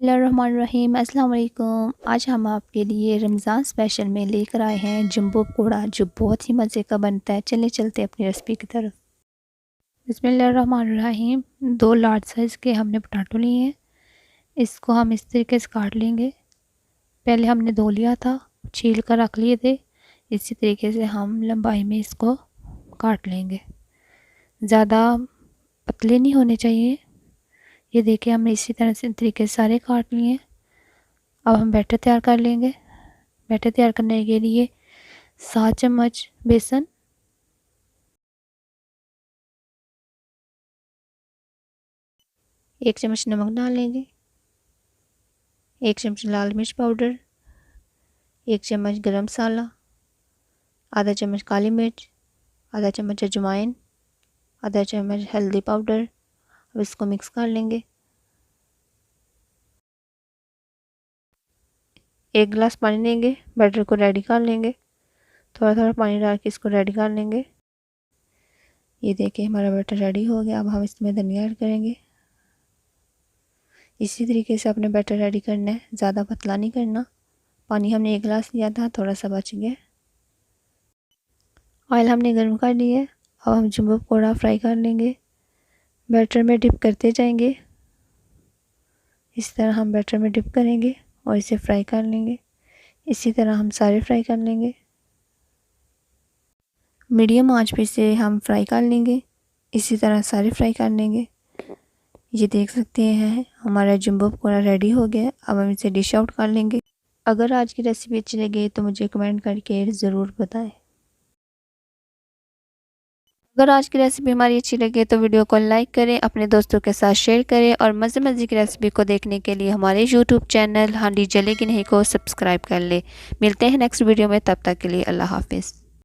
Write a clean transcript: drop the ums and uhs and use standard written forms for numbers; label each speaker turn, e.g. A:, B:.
A: बिस्मिल्लाहिर्रहमानिर्रहीम अस्सलाम वालेकुम। आज हम आपके लिए रमज़ान स्पेशल में लेकर आए हैं जंबो पकौड़ा, जो बहुत ही मज़े का बनता है। चलिए चलते हैं अपनी रेसिपी की तरफ। बिस्मिल्लाहिर्रहमानिर्रहीम। 2 लार्ज साइज़ के हमने पोटैटो लिए हैं। इसको हम इस तरीके से काट लेंगे। पहले हमने धो लिया था, छील कर रख लिए थे। इसी तरीके से हम लंबाई में इसको काट लेंगे। ज़्यादा पतले नहीं होने चाहिए। ये देखिए हमने इसी तरह से तरीके से सारे काट लिए हैं। अब हम बैटर तैयार कर लेंगे। बैटर तैयार करने के लिए 7 चम्मच बेसन, 1 चम्मच नमक डाल लेंगे, 1 चम्मच लाल मिर्च पाउडर, 1 चम्मच गरम मसाला, आधा चम्मच काली मिर्च, आधा चम्मच अजवाइन, आधा चम्मच हल्दी पाउडर। अब इसको मिक्स कर लेंगे। 1 गिलास पानी लेंगे, बैटर को रेडी कर लेंगे। थोड़ा थोड़ा पानी डाल के इसको रेडी कर लेंगे। ये देखिए हमारा बैटर रेडी हो गया। अब हम इसमें धनिया ऐड करेंगे। इसी तरीके से अपने बैटर रेडी करना है, ज़्यादा पतला नहीं करना। पानी हमने 1 गिलास लिया था, थोड़ा सा बच गया। ऑयल हमने गर्म कर लिया है। अब हम जंबो पकौड़ा फ्राई कर लेंगे। बैटर में डिप करते जाएंगे। इस तरह हम बैटर में डिप करेंगे और इसे फ्राई कर लेंगे। इसी तरह हम सारे फ्राई कर लेंगे। मीडियम आंच पे से हम फ्राई कर लेंगे। इसी तरह सारे फ्राई कर लेंगे। ये देख सकते हैं हमारा जंबो पकौड़ा रेडी हो गया। अब हम इसे डिश आउट कर लेंगे। अगर आज की रेसिपी अच्छी लगे तो मुझे कमेंट करके ज़रूर बताएं। अगर आज की रेसिपी हमारी अच्छी लगे तो वीडियो को लाइक करें, अपने दोस्तों के साथ शेयर करें और मज़े मज़े की रेसिपी को देखने के लिए हमारे यूट्यूब चैनल हांडी जले की नहीं को सब्सक्राइब कर लें। मिलते हैं नेक्स्ट वीडियो में, तब तक के लिए अल्लाह हाफिज़।